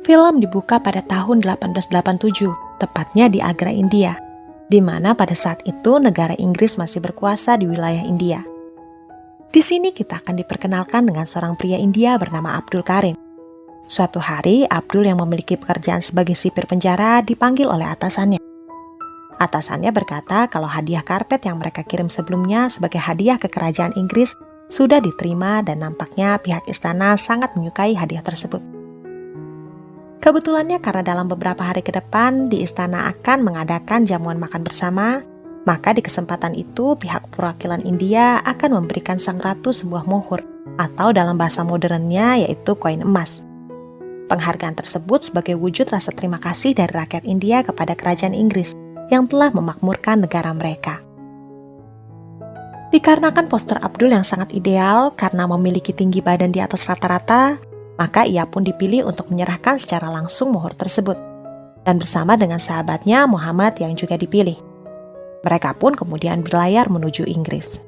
Film dibuka pada tahun 1887, tepatnya di Agra, India, di mana pada saat itu negara Inggris masih berkuasa di wilayah India. Di sini kita akan diperkenalkan dengan seorang pria India bernama Abdul Karim. Suatu hari, Abdul yang memiliki pekerjaan sebagai sipir penjara dipanggil oleh atasannya. Atasannya berkata kalau hadiah karpet yang mereka kirim sebelumnya sebagai hadiah ke kerajaan Inggris sudah diterima dan nampaknya pihak istana sangat menyukai hadiah tersebut. Kebetulannya karena dalam beberapa hari ke depan di istana akan mengadakan jamuan makan bersama, maka di kesempatan itu pihak perwakilan India akan memberikan sang ratu sebuah mohur atau dalam bahasa modernnya yaitu koin emas. Penghargaan tersebut sebagai wujud rasa terima kasih dari rakyat India kepada kerajaan Inggris yang telah memakmurkan negara mereka. Dikarenakan poster Abdul yang sangat ideal karena memiliki tinggi badan di atas rata-rata, maka ia pun dipilih untuk menyerahkan secara langsung mohor tersebut, dan bersama dengan sahabatnya Muhammad yang juga dipilih. Mereka pun kemudian berlayar menuju Inggris.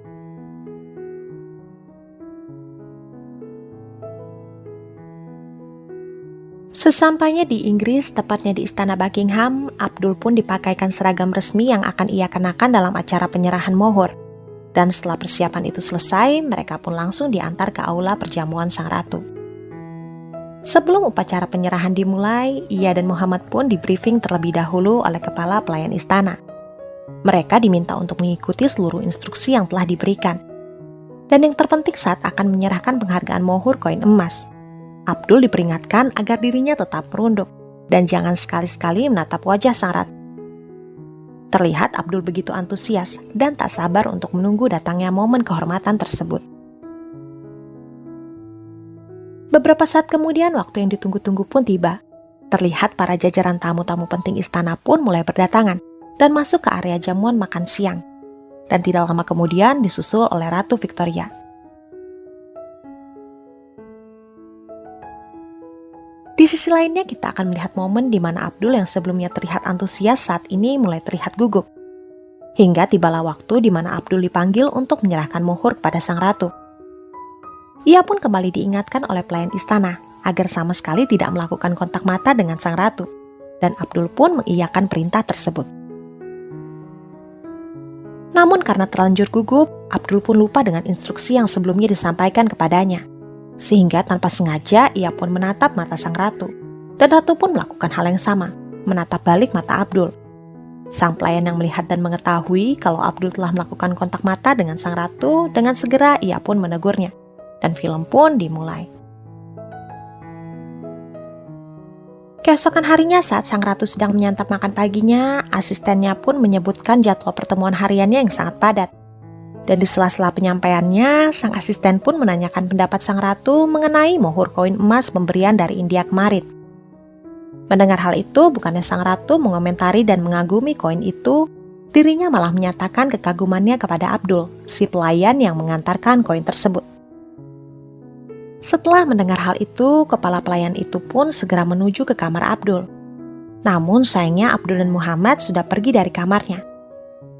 Sesampainya di Inggris, tepatnya di Istana Buckingham, Abdul pun dipakaikan seragam resmi yang akan ia kenakan dalam acara penyerahan mohor. Dan setelah persiapan itu selesai, mereka pun langsung diantar ke aula perjamuan sang ratu. Sebelum upacara penyerahan dimulai, ia dan Muhammad pun di-briefing terlebih dahulu oleh kepala pelayan istana. Mereka diminta untuk mengikuti seluruh instruksi yang telah diberikan. Dan yang terpenting saat akan menyerahkan penghargaan mohor koin emas, Abdul diperingatkan agar dirinya tetap merunduk dan jangan sekali-sekali menatap wajah sang ratu. Terlihat Abdul begitu antusias dan tak sabar untuk menunggu datangnya momen kehormatan tersebut. Beberapa saat kemudian waktu yang ditunggu-tunggu pun tiba. Terlihat para jajaran tamu-tamu penting istana pun mulai berdatangan dan masuk ke area jamuan makan siang. Dan tidak lama kemudian disusul oleh Ratu Victoria. Di sisi lainnya kita akan melihat momen di mana Abdul yang sebelumnya terlihat antusias saat ini mulai terlihat gugup. Hingga tibalah waktu di mana Abdul dipanggil untuk menyerahkan mohor kepada sang ratu. Ia pun kembali diingatkan oleh pelayan istana agar sama sekali tidak melakukan kontak mata dengan sang ratu. Dan Abdul pun mengiyakan perintah tersebut. Namun karena terlanjur gugup, Abdul pun lupa dengan instruksi yang sebelumnya disampaikan kepadanya. Sehingga tanpa sengaja ia pun menatap mata sang ratu. Dan ratu pun melakukan hal yang sama, menatap balik mata Abdul. Sang pelayan yang melihat dan mengetahui kalau Abdul telah melakukan kontak mata dengan sang ratu, dengan segera ia pun menegurnya. Dan film pun dimulai. Keesokan harinya saat sang ratu sedang menyantap makan paginya, asistennya pun menyebutkan jadwal pertemuan hariannya yang sangat padat. Dan di sela-sela penyampaiannya, sang asisten pun menanyakan pendapat sang ratu mengenai mohor koin emas pemberian dari India kemarin. Mendengar hal itu, bukannya sang ratu mengomentari dan mengagumi koin itu, dirinya malah menyatakan kekagumannya kepada Abdul, si pelayan yang mengantarkan koin tersebut. Setelah mendengar hal itu, kepala pelayan itu pun segera menuju ke kamar Abdul. Namun sayangnya Abdul dan Muhammad sudah pergi dari kamarnya.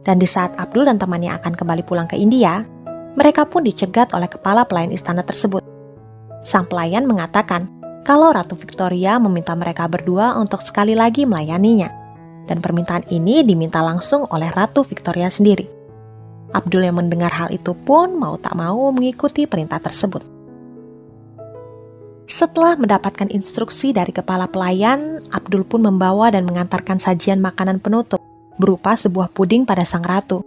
Dan di saat Abdul dan temannya akan kembali pulang ke India, mereka pun dicegat oleh kepala pelayan istana tersebut. Sang pelayan mengatakan kalau Ratu Victoria meminta mereka berdua untuk sekali lagi melayaninya. Dan permintaan ini diminta langsung oleh Ratu Victoria sendiri. Abdul yang mendengar hal itu pun mau tak mau mengikuti perintah tersebut. Setelah mendapatkan instruksi dari kepala pelayan, Abdul pun membawa dan mengantarkan sajian makanan penutup berupa sebuah puding pada sang ratu.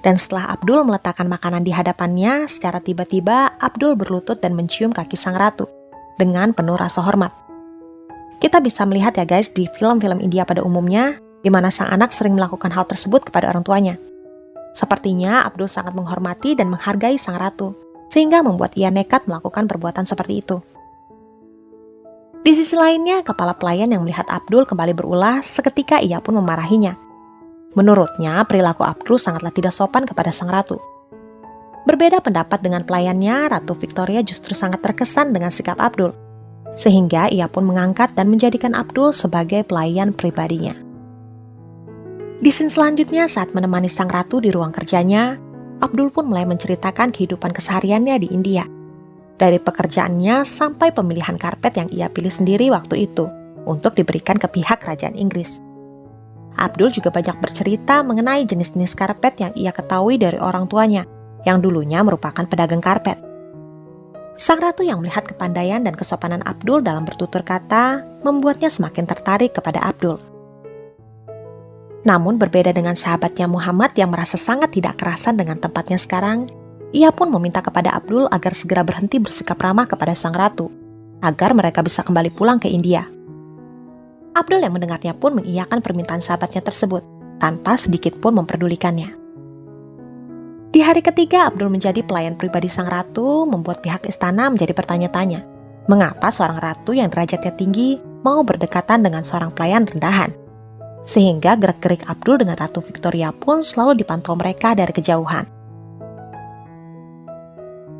Dan setelah Abdul meletakkan makanan di hadapannya, secara tiba-tiba Abdul berlutut dan mencium kaki sang ratu dengan penuh rasa hormat. Kita bisa melihat ya guys di film-film India pada umumnya, di mana sang anak sering melakukan hal tersebut kepada orang tuanya. Sepertinya Abdul sangat menghormati dan menghargai sang ratu, sehingga membuat ia nekat melakukan perbuatan seperti itu. Di sisi lainnya, kepala pelayan yang melihat Abdul kembali berulah, seketika ia pun memarahinya. Menurutnya, perilaku Abdul sangatlah tidak sopan kepada sang ratu. Berbeda pendapat dengan pelayannya, Ratu Victoria justru sangat terkesan dengan sikap Abdul. Sehingga ia pun mengangkat dan menjadikan Abdul sebagai pelayan pribadinya. Di scene selanjutnya saat menemani sang ratu di ruang kerjanya, Abdul pun mulai menceritakan kehidupan kesehariannya di India. Dari pekerjaannya sampai pemilihan karpet yang ia pilih sendiri waktu itu. untuk diberikan ke pihak kerajaan Inggris. Abdul juga banyak bercerita mengenai jenis-jenis karpet yang ia ketahui dari orang tuanya, yang dulunya merupakan pedagang karpet. Sang ratu yang melihat kepandaian dan kesopanan Abdul dalam bertutur kata, membuatnya semakin tertarik kepada Abdul. Namun berbeda dengan sahabatnya Muhammad yang merasa sangat tidak kerasan dengan tempatnya sekarang, ia pun meminta kepada Abdul agar segera berhenti bersikap ramah kepada sang ratu, agar mereka bisa kembali pulang ke India. Abdul yang mendengarnya pun mengiyakan permintaan sahabatnya tersebut, tanpa sedikit pun memperdulikannya. Di hari ketiga Abdul menjadi pelayan pribadi sang ratu, membuat pihak istana menjadi bertanya-tanya, mengapa seorang ratu yang derajatnya tinggi mau berdekatan dengan seorang pelayan rendahan. Sehingga gerak-gerik Abdul dengan Ratu Victoria pun selalu dipantau mereka dari kejauhan.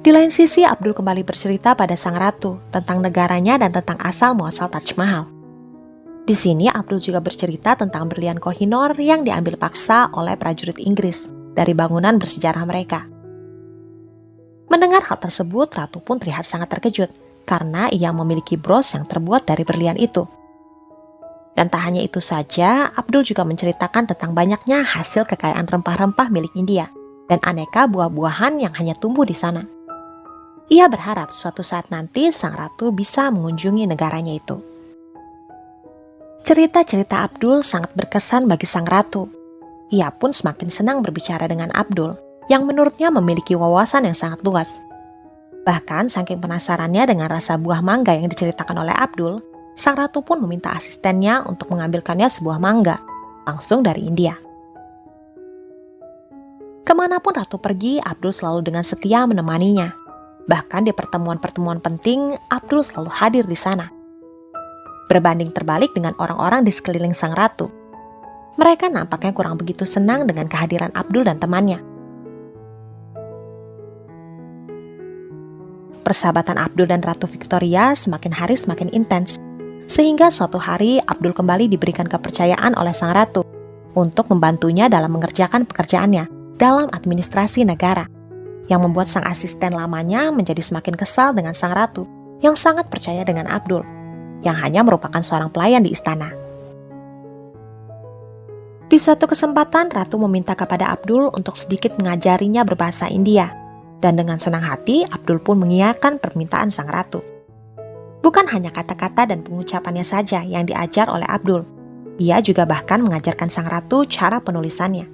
Di lain sisi, Abdul kembali bercerita pada sang ratu tentang negaranya dan tentang asal-muasal Taj Mahal. Di sini Abdul juga bercerita tentang berlian Kohinoor yang diambil paksa oleh prajurit Inggris dari bangunan bersejarah mereka. Mendengar hal tersebut, ratu pun terlihat sangat terkejut karena ia memiliki bros yang terbuat dari berlian itu. Dan tak hanya itu saja, Abdul juga menceritakan tentang banyaknya hasil kekayaan rempah-rempah milik India dan aneka buah-buahan yang hanya tumbuh di sana. Ia berharap suatu saat nanti sang ratu bisa mengunjungi negaranya itu. Cerita-cerita Abdul sangat berkesan bagi sang ratu. Ia pun semakin senang berbicara dengan Abdul, yang menurutnya memiliki wawasan yang sangat luas. Bahkan saking penasarannya dengan rasa buah mangga yang diceritakan oleh Abdul, sang ratu pun meminta asistennya untuk mengambilkannya sebuah mangga, langsung dari India. Kemanapun ratu pergi, Abdul selalu dengan setia menemaninya. Bahkan di pertemuan-pertemuan penting, Abdul selalu hadir di sana. Berbanding terbalik dengan orang-orang di sekeliling sang ratu. Mereka nampaknya kurang begitu senang dengan kehadiran Abdul dan temannya. Persahabatan Abdul dan Ratu Victoria semakin hari semakin intens. Sehingga suatu hari Abdul kembali diberikan kepercayaan oleh sang ratu untuk membantunya dalam mengerjakan pekerjaannya dalam administrasi negara, yang membuat sang asisten lamanya menjadi semakin kesal dengan sang ratu yang sangat percaya dengan Abdul, yang hanya merupakan seorang pelayan di istana. Di suatu kesempatan, ratu meminta kepada Abdul untuk sedikit mengajarinya berbahasa India, dan dengan senang hati Abdul pun mengiyakan permintaan sang ratu. Bukan hanya kata-kata dan pengucapannya saja yang diajar oleh Abdul, ia juga bahkan mengajarkan sang ratu cara penulisannya.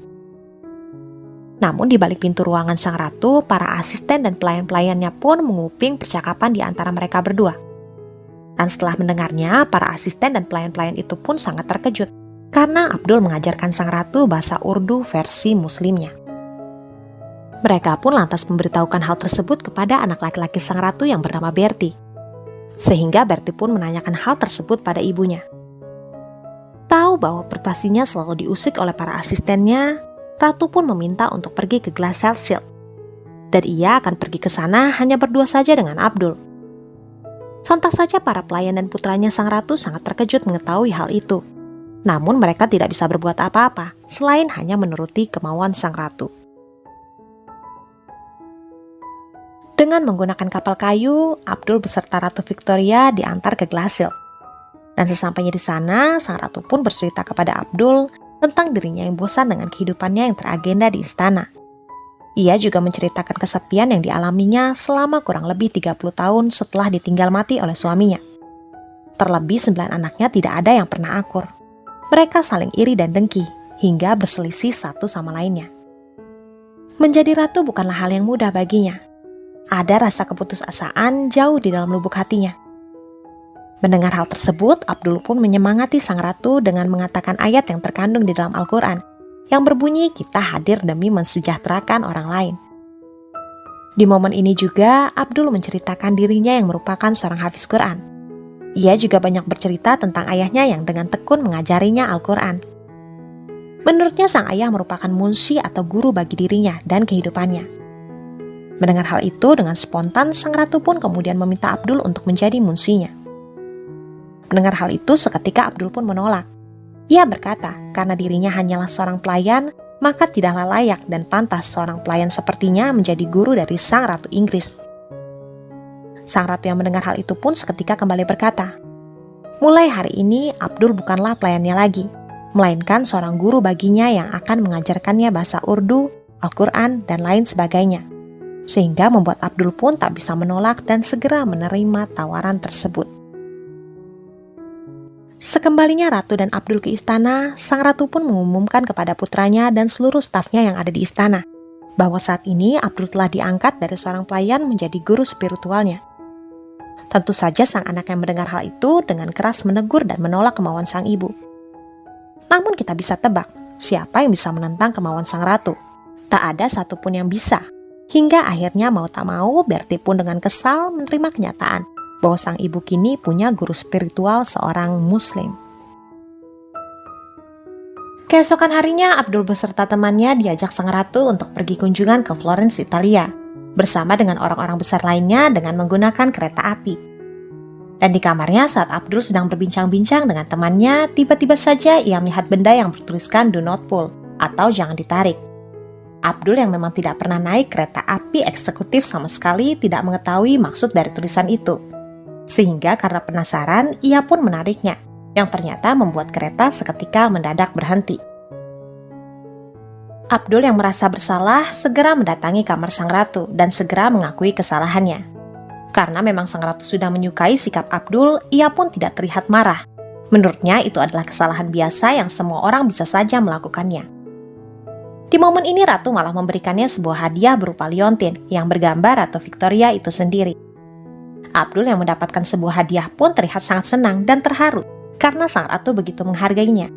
Namun di balik pintu ruangan sang ratu, para asisten dan pelayan-pelayannya pun menguping percakapan di antara mereka berdua. Dan setelah mendengarnya, para asisten dan pelayan-pelayan itu pun sangat terkejut karena Abdul mengajarkan sang ratu bahasa Urdu versi muslimnya. Mereka pun lantas memberitahukan hal tersebut kepada anak laki-laki sang ratu yang bernama Bertie. Sehingga Bertie pun menanyakan hal tersebut pada ibunya. Tahu bahwa privasinya selalu diusik oleh para asistennya, ratu pun meminta untuk pergi ke Glassell Shield. Dan ia akan pergi ke sana hanya berdua saja dengan Abdul. Sontak saja para pelayan dan putranya sang ratu sangat terkejut mengetahui hal itu. Namun mereka tidak bisa berbuat apa-apa selain hanya menuruti kemauan sang ratu. Dengan menggunakan kapal kayu, Abdul beserta Ratu Victoria diantar ke Glassell. Dan sesampainya di sana, sang ratu pun bercerita kepada Abdul tentang dirinya yang bosan dengan kehidupannya yang teragenda di istana. Ia juga menceritakan kesepian yang dialaminya selama kurang lebih 30 tahun setelah ditinggal mati oleh suaminya. Terlebih 9 anaknya tidak ada yang pernah akur. Mereka saling iri dan dengki, hingga berselisih satu sama lainnya. Menjadi ratu bukanlah hal yang mudah baginya. Ada rasa keputusasaan jauh di dalam lubuk hatinya. Mendengar hal tersebut, Abdul pun menyemangati sang ratu dengan mengatakan ayat yang terkandung di dalam Al-Quran, yang berbunyi kita hadir demi mensejahterakan orang lain. Di momen ini juga, Abdul menceritakan dirinya yang merupakan seorang hafiz Quran. Ia juga banyak bercerita tentang ayahnya yang dengan tekun mengajarinya Al-Quran. Menurutnya sang ayah merupakan munsi atau guru bagi dirinya dan kehidupannya. Mendengar hal itu dengan spontan, sang ratu pun kemudian meminta Abdul untuk menjadi munsinya. Mendengar hal itu seketika Abdul pun menolak. Ia berkata, karena dirinya hanyalah seorang pelayan, maka tidaklah layak dan pantas seorang pelayan sepertinya menjadi guru dari sang ratu Inggris. Sang ratu yang mendengar hal itu pun seketika kembali berkata, Mulai hari ini, Abdul bukanlah pelayannya lagi, melainkan seorang guru baginya yang akan mengajarkannya bahasa Urdu, Al-Quran, dan lain sebagainya. Sehingga membuat Abdul pun tak bisa menolak dan segera menerima tawaran tersebut. Sekembalinya Ratu dan Abdul ke istana, sang ratu pun mengumumkan kepada putranya dan seluruh stafnya yang ada di istana, bahwa saat ini Abdul telah diangkat dari seorang pelayan menjadi guru spiritualnya. Tentu saja sang anak yang mendengar hal itu dengan keras menegur dan menolak kemauan sang ibu. Namun kita bisa tebak, siapa yang bisa menentang kemauan sang ratu? Tak ada satupun yang bisa. Hingga akhirnya mau tak mau, Bertie pun dengan kesal menerima kenyataan bahwa sang ibu kini punya guru spiritual seorang muslim. Keesokan harinya, Abdul beserta temannya diajak sang ratu untuk pergi kunjungan ke Florence, Italia, bersama dengan orang-orang besar lainnya dengan menggunakan kereta api. Dan di kamarnya saat Abdul sedang berbincang-bincang dengan temannya, tiba-tiba saja ia melihat benda yang bertuliskan "Do not pull" atau "jangan ditarik". Abdul yang memang tidak pernah naik kereta api eksekutif sama sekali tidak mengetahui maksud dari tulisan itu. Sehingga karena penasaran, ia pun menariknya, yang ternyata membuat kereta seketika mendadak berhenti. Abdul yang merasa bersalah segera mendatangi kamar sang ratu dan segera mengakui kesalahannya. Karena memang sang ratu sudah menyukai sikap Abdul, ia pun tidak terlihat marah. Menurutnya itu adalah kesalahan biasa yang semua orang bisa saja melakukannya. Di momen ini ratu malah memberikannya sebuah hadiah berupa liontin yang bergambar Ratu Victoria itu sendiri. Abdul yang mendapatkan sebuah hadiah pun terlihat sangat senang dan terharu karena sang ratu begitu menghargainya,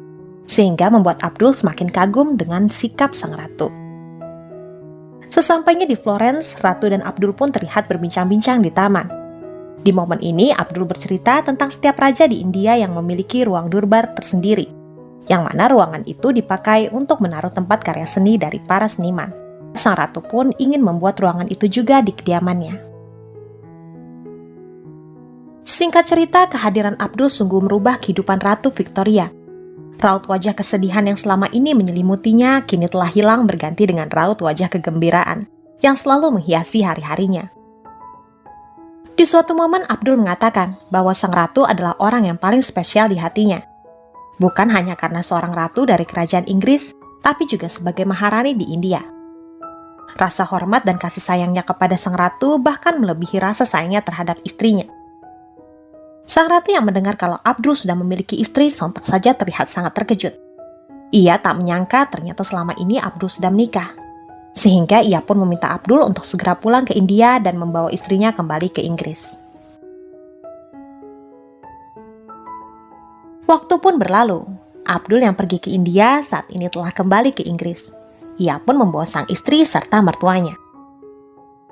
sehingga membuat Abdul semakin kagum dengan sikap sang ratu. Sesampainya di Florence, Ratu dan Abdul pun terlihat berbincang-bincang di taman. Di momen ini, Abdul bercerita tentang setiap raja di India yang memiliki ruang durbar tersendiri, yang mana ruangan itu dipakai untuk menaruh tempat karya seni dari para seniman. Sang ratu pun ingin membuat ruangan itu juga di kediamannya. Singkat cerita, kehadiran Abdul sungguh merubah kehidupan Ratu Victoria. Raut wajah kesedihan yang selama ini menyelimutinya kini telah hilang berganti dengan raut wajah kegembiraan yang selalu menghiasi hari-harinya. Di suatu momen Abdul mengatakan bahwa sang ratu adalah orang yang paling spesial di hatinya. Bukan hanya karena seorang ratu dari kerajaan Inggris, tapi juga sebagai maharani di India. Rasa hormat dan kasih sayangnya kepada sang ratu bahkan melebihi rasa sayangnya terhadap istrinya. Sang ratu yang mendengar kalau Abdul sudah memiliki istri sontak saja terlihat sangat terkejut. Ia tak menyangka ternyata selama ini Abdul sudah menikah. Sehingga ia pun meminta Abdul untuk segera pulang ke India dan membawa istrinya kembali ke Inggris. Waktu pun berlalu. Abdul yang pergi ke India saat ini telah kembali ke Inggris. Ia pun membawa sang istri serta mertuanya.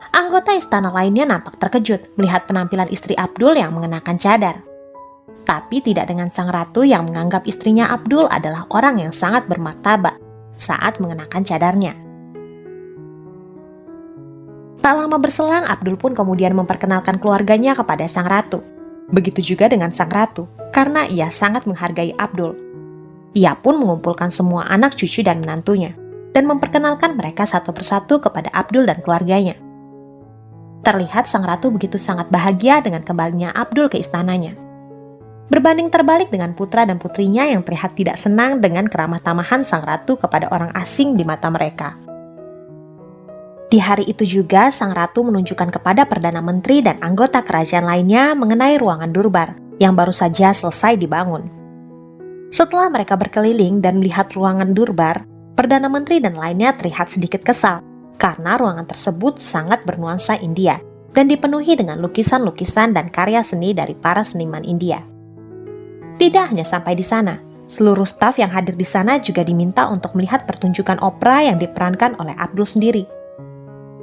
Anggota istana lainnya nampak terkejut melihat penampilan istri Abdul yang mengenakan cadar. Tapi tidak dengan sang ratu yang menganggap istrinya Abdul adalah orang yang sangat bermartabat saat mengenakan cadarnya. Tak lama berselang, Abdul pun kemudian memperkenalkan keluarganya kepada sang ratu. Begitu juga dengan sang ratu, karena ia sangat menghargai Abdul. Ia pun mengumpulkan semua anak cucu dan menantunya, dan memperkenalkan mereka satu persatu kepada Abdul dan keluarganya. Terlihat sang ratu begitu sangat bahagia dengan kembalinya Abdul ke istananya. Berbanding terbalik dengan putra dan putrinya yang terlihat tidak senang dengan keramah tamahan sang ratu kepada orang asing di mata mereka. Di hari itu juga sang ratu menunjukkan kepada Perdana Menteri dan anggota kerajaan lainnya mengenai ruangan durbar yang baru saja selesai dibangun. Setelah mereka berkeliling dan melihat ruangan durbar, Perdana Menteri dan lainnya terlihat sedikit kesal karena ruangan tersebut sangat bernuansa India dan dipenuhi dengan lukisan-lukisan dan karya seni dari para seniman India. Tidak hanya sampai di sana, seluruh staf yang hadir di sana juga diminta untuk melihat pertunjukan opera yang diperankan oleh Abdul sendiri.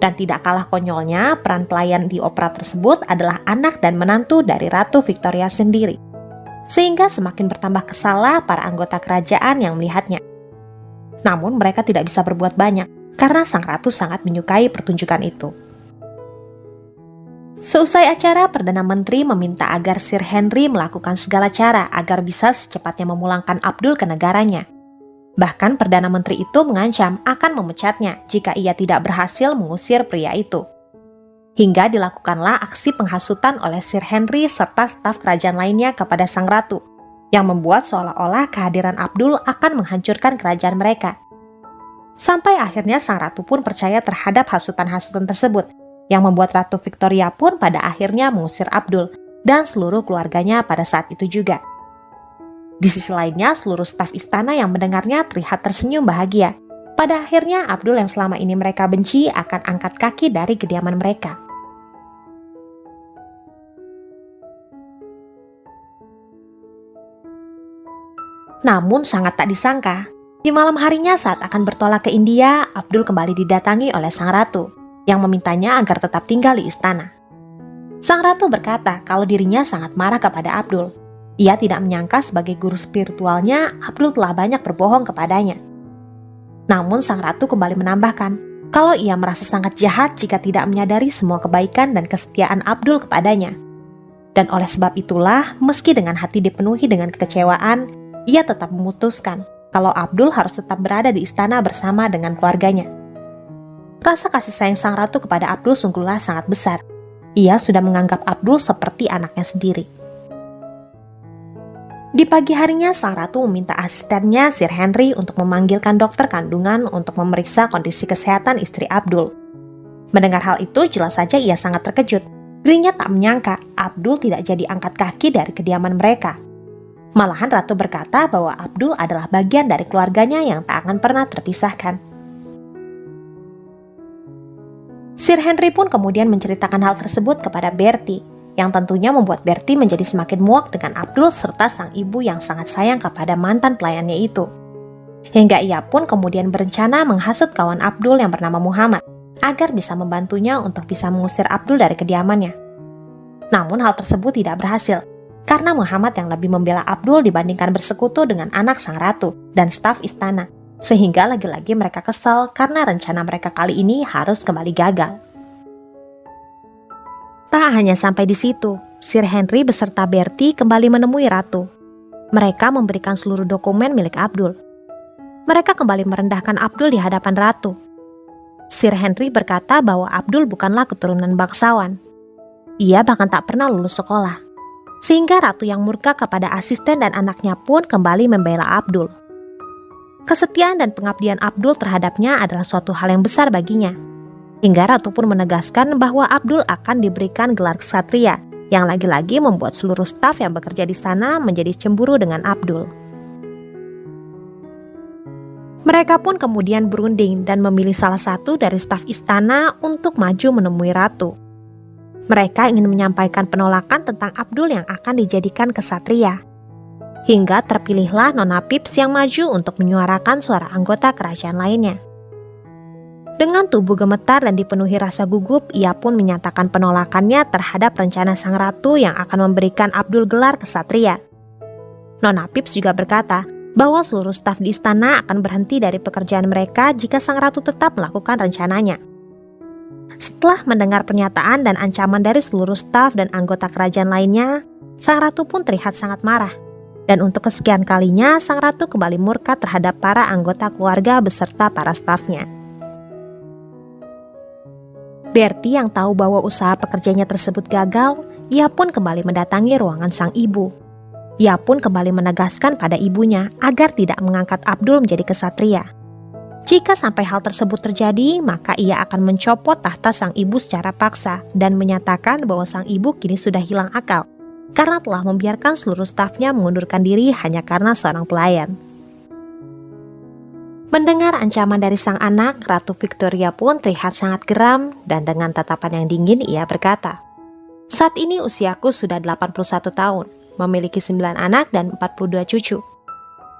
Dan tidak kalah konyolnya, peran pelayan di opera tersebut adalah anak dan menantu dari Ratu Victoria sendiri. Sehingga semakin bertambah kesalah para anggota kerajaan yang melihatnya. Namun mereka tidak bisa berbuat banyak, karena sang ratu sangat menyukai pertunjukan itu. Seusai acara, Perdana Menteri meminta agar Sir Henry melakukan segala cara agar bisa secepatnya memulangkan Abdul ke negaranya. Bahkan Perdana Menteri itu mengancam akan memecatnya jika ia tidak berhasil mengusir pria itu. Hingga dilakukanlah aksi penghasutan oleh Sir Henry serta staf kerajaan lainnya kepada sang ratu, yang membuat seolah-olah kehadiran Abdul akan menghancurkan kerajaan mereka. Sampai akhirnya sang ratu pun percaya terhadap hasutan-hasutan tersebut, yang membuat Ratu Victoria pun pada akhirnya mengusir Abdul dan seluruh keluarganya pada saat itu juga. Di sisi lainnya, seluruh staf istana yang mendengarnya terlihat tersenyum bahagia. Pada akhirnya, Abdul yang selama ini mereka benci akan angkat kaki dari kediaman mereka. Namun sangat tak disangka, di malam harinya saat akan bertolak ke India, Abdul kembali didatangi oleh sang ratu, yang memintanya agar tetap tinggal di istana. Sang ratu berkata kalau dirinya sangat marah kepada Abdul. Ia tidak menyangka sebagai guru spiritualnya, Abdul telah banyak berbohong kepadanya. Namun sang ratu kembali menambahkan kalau ia merasa sangat jahat jika tidak menyadari semua kebaikan dan kesetiaan Abdul kepadanya. Dan oleh sebab itulah, meski dengan hati dipenuhi dengan kekecewaan, ia tetap memutuskan kalau Abdul harus tetap berada di istana bersama dengan keluarganya. Rasa kasih sayang sang ratu kepada Abdul sungguhlah sangat besar. Ia sudah menganggap Abdul seperti anaknya sendiri. Di pagi harinya, sang ratu meminta asistennya Sir Henry untuk memanggilkan dokter kandungan untuk memeriksa kondisi kesehatan istri Abdul. Mendengar hal itu, jelas saja ia sangat terkejut. Dirinya tak menyangka Abdul tidak jadi angkat kaki dari kediaman mereka. Malahan ratu berkata bahwa Abdul adalah bagian dari keluarganya yang tak akan pernah terpisahkan. Sir Henry pun kemudian menceritakan hal tersebut kepada Bertie, yang tentunya membuat Bertie menjadi semakin muak dengan Abdul serta sang ibu yang sangat sayang kepada mantan pelayannya itu. Hingga ia pun kemudian berencana menghasut kawan Abdul yang bernama Muhammad, agar bisa membantunya untuk bisa mengusir Abdul dari kediamannya. Namun hal tersebut tidak berhasil, karena Muhammad yang lebih membela Abdul dibandingkan bersekutu dengan anak sang ratu dan staf istana, sehingga lagi-lagi mereka kesal karena rencana mereka kali ini harus kembali gagal. Tak hanya sampai di situ, Sir Henry beserta Bertie kembali menemui ratu. Mereka memberikan seluruh dokumen milik Abdul. Mereka kembali merendahkan Abdul di hadapan ratu. Sir Henry berkata bahwa Abdul bukanlah keturunan bangsawan. Ia bahkan tak pernah lulus sekolah. Sehingga ratu yang murka kepada asisten dan anaknya pun kembali membela Abdul. Kesetiaan dan pengabdian Abdul terhadapnya adalah suatu hal yang besar baginya. Hingga ratu pun menegaskan bahwa Abdul akan diberikan gelar ksatria, yang lagi-lagi membuat seluruh staf yang bekerja di sana menjadi cemburu dengan Abdul. Mereka pun kemudian berunding dan memilih salah satu dari staf istana untuk maju menemui ratu. Mereka ingin menyampaikan penolakan tentang Abdul yang akan dijadikan ksatria. Hingga terpilihlah Nona Pips yang maju untuk menyuarakan suara anggota kerajaan lainnya. Dengan tubuh gemetar dan dipenuhi rasa gugup, ia pun menyatakan penolakannya terhadap rencana sang ratu yang akan memberikan Abdul gelar ksatria. Nona Pips juga berkata bahwa seluruh staf di istana akan berhenti dari pekerjaan mereka jika sang ratu tetap melakukan rencananya. Setelah mendengar pernyataan dan ancaman dari seluruh staf dan anggota kerajaan lainnya, sang ratu pun terlihat sangat marah. Dan untuk kesekian kalinya, sang ratu kembali murka terhadap para anggota keluarga beserta para stafnya. Bertie yang tahu bahwa usaha pekerjanya tersebut gagal, ia pun kembali mendatangi ruangan sang ibu. Ia pun kembali menegaskan pada ibunya agar tidak mengangkat Abdul menjadi ksatria. Jika sampai hal tersebut terjadi, maka ia akan mencopot tahta sang ibu secara paksa dan menyatakan bahwa sang ibu kini sudah hilang akal karena telah membiarkan seluruh stafnya mengundurkan diri hanya karena seorang pelayan. Mendengar ancaman dari sang anak, Ratu Victoria pun terlihat sangat geram dan dengan tatapan yang dingin ia berkata, "Saat ini usiaku sudah 81 tahun, memiliki 9 anak dan 42 cucu.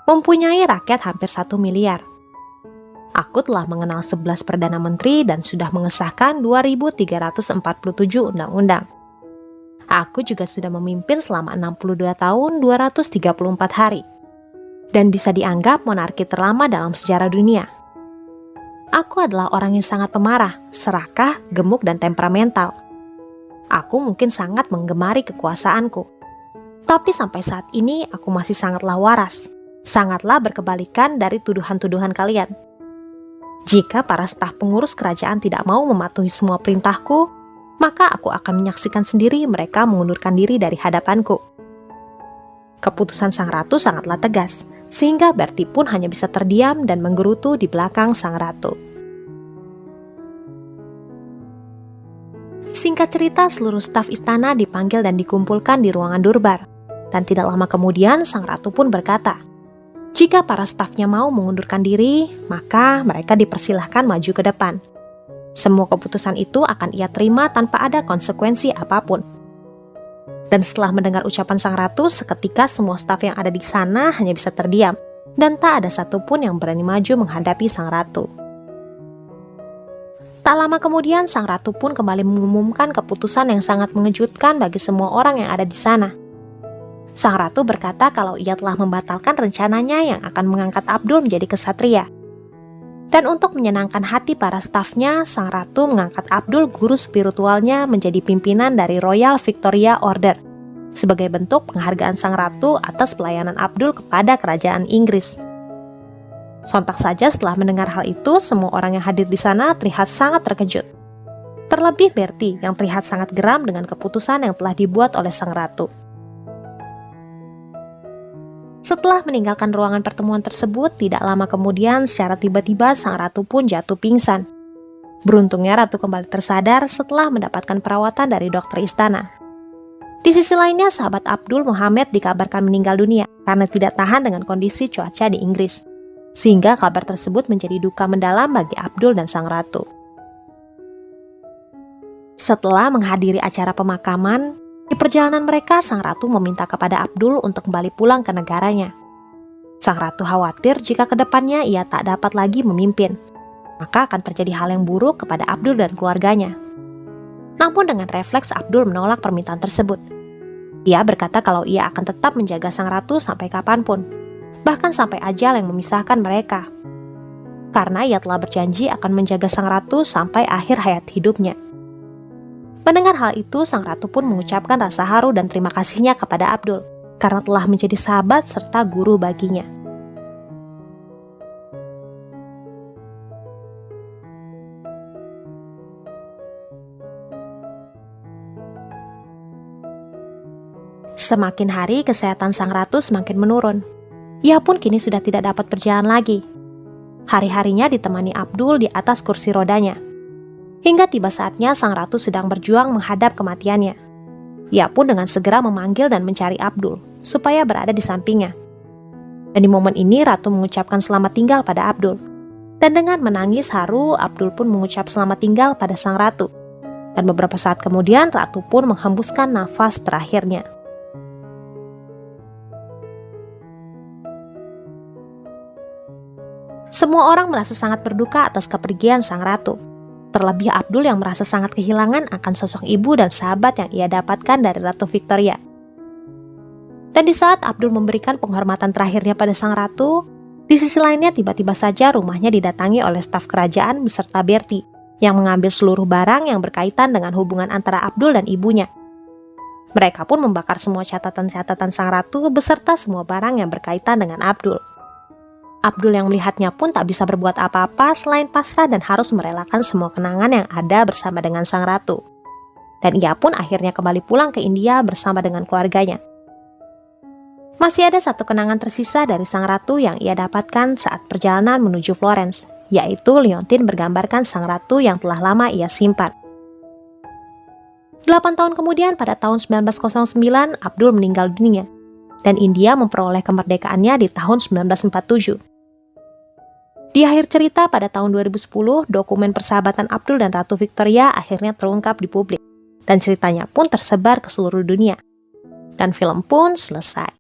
Mempunyai rakyat hampir 1 miliar. Aku telah mengenal 11 Perdana Menteri dan sudah mengesahkan 2.347 undang-undang. Aku juga sudah memimpin selama 62 tahun 234 hari. Dan bisa dianggap monarki terlama dalam sejarah dunia. Aku adalah orang yang sangat pemarah, serakah, gemuk dan temperamental. Aku mungkin sangat menggemari kekuasaanku. Tapi sampai saat ini aku masih sangatlah waras, sangatlah berkebalikan dari tuduhan-tuduhan kalian. Jika para staf pengurus kerajaan tidak mau mematuhi semua perintahku, maka aku akan menyaksikan sendiri mereka mengundurkan diri dari hadapanku. Keputusan sang ratu sangatlah tegas, sehingga Bertie pun hanya bisa terdiam dan menggerutu di belakang sang ratu. Singkat cerita, seluruh staf istana dipanggil dan dikumpulkan di ruangan durbar. Dan tidak lama kemudian, sang ratu pun berkata, jika para stafnya mau mengundurkan diri, maka mereka dipersilahkan maju ke depan. Semua keputusan itu akan ia terima tanpa ada konsekuensi apapun. Dan setelah mendengar ucapan sang ratu, seketika semua staf yang ada di sana hanya bisa terdiam, dan tak ada satupun yang berani maju menghadapi sang ratu. Tak lama kemudian, sang ratu pun kembali mengumumkan keputusan yang sangat mengejutkan bagi semua orang yang ada di sana. Sang ratu berkata kalau ia telah membatalkan rencananya yang akan mengangkat Abdul menjadi kesatria. Dan untuk menyenangkan hati para stafnya, sang ratu mengangkat Abdul, guru spiritualnya, menjadi pimpinan dari Royal Victoria Order, sebagai bentuk penghargaan sang ratu atas pelayanan Abdul kepada kerajaan Inggris. Sontak saja setelah mendengar hal itu, semua orang yang hadir di sana terlihat sangat terkejut. Terlebih Bertie yang terlihat sangat geram dengan keputusan yang telah dibuat oleh sang ratu. Setelah meninggalkan ruangan pertemuan tersebut, tidak lama kemudian secara tiba-tiba sang ratu pun jatuh pingsan. Beruntungnya ratu kembali tersadar setelah mendapatkan perawatan dari dokter istana. Di sisi lainnya, sahabat Abdul, Muhammad, dikabarkan meninggal dunia karena tidak tahan dengan kondisi cuaca di Inggris. Sehingga kabar tersebut menjadi duka mendalam bagi Abdul dan sang ratu. Setelah menghadiri acara pemakaman, di perjalanan mereka, sang ratu meminta kepada Abdul untuk kembali pulang ke negaranya. Sang ratu khawatir jika kedepannya ia tak dapat lagi memimpin, maka akan terjadi hal yang buruk kepada Abdul dan keluarganya. Namun dengan refleks Abdul menolak permintaan tersebut. Ia berkata kalau ia akan tetap menjaga sang ratu sampai kapanpun, bahkan sampai ajal yang memisahkan mereka. Karena ia telah berjanji akan menjaga sang ratu sampai akhir hayat hidupnya. Mendengar hal itu, sang ratu pun mengucapkan rasa haru dan terima kasihnya kepada Abdul karena telah menjadi sahabat serta guru baginya. Semakin hari, kesehatan sang ratu semakin menurun. Ia pun kini sudah tidak dapat berjalan lagi. Hari-harinya ditemani Abdul di atas kursi rodanya. Hingga tiba saatnya sang ratu sedang berjuang menghadap kematiannya. Ia pun dengan segera memanggil dan mencari Abdul, supaya berada di sampingnya. Dan di momen ini ratu mengucapkan selamat tinggal pada Abdul. Dan dengan menangis haru, Abdul pun mengucap selamat tinggal pada sang ratu. Dan beberapa saat kemudian, ratu pun menghembuskan nafas terakhirnya. Semua orang merasa sangat berduka atas kepergian sang ratu. Terlebih Abdul yang merasa sangat kehilangan akan sosok ibu dan sahabat yang ia dapatkan dari Ratu Victoria. Dan di saat Abdul memberikan penghormatan terakhirnya pada sang ratu, di sisi lainnya tiba-tiba saja rumahnya didatangi oleh staf kerajaan beserta Bertie, yang mengambil seluruh barang yang berkaitan dengan hubungan antara Abdul dan ibunya. Mereka pun membakar semua catatan-catatan sang ratu beserta semua barang yang berkaitan dengan Abdul. Abdul yang melihatnya pun tak bisa berbuat apa-apa selain pasrah dan harus merelakan semua kenangan yang ada bersama dengan sang ratu. Dan ia pun akhirnya kembali pulang ke India bersama dengan keluarganya. Masih ada satu kenangan tersisa dari sang ratu yang ia dapatkan saat perjalanan menuju Florence, yaitu liontin bergambarkan sang ratu yang telah lama ia simpan. 8 tahun kemudian pada tahun 1909 Abdul meninggal dunia, dan India memperoleh kemerdekaannya di tahun 1947. Di akhir cerita pada tahun 2010, dokumen persahabatan Abdul dan Ratu Victoria akhirnya terungkap di publik, dan ceritanya pun tersebar ke seluruh dunia. Dan film pun selesai.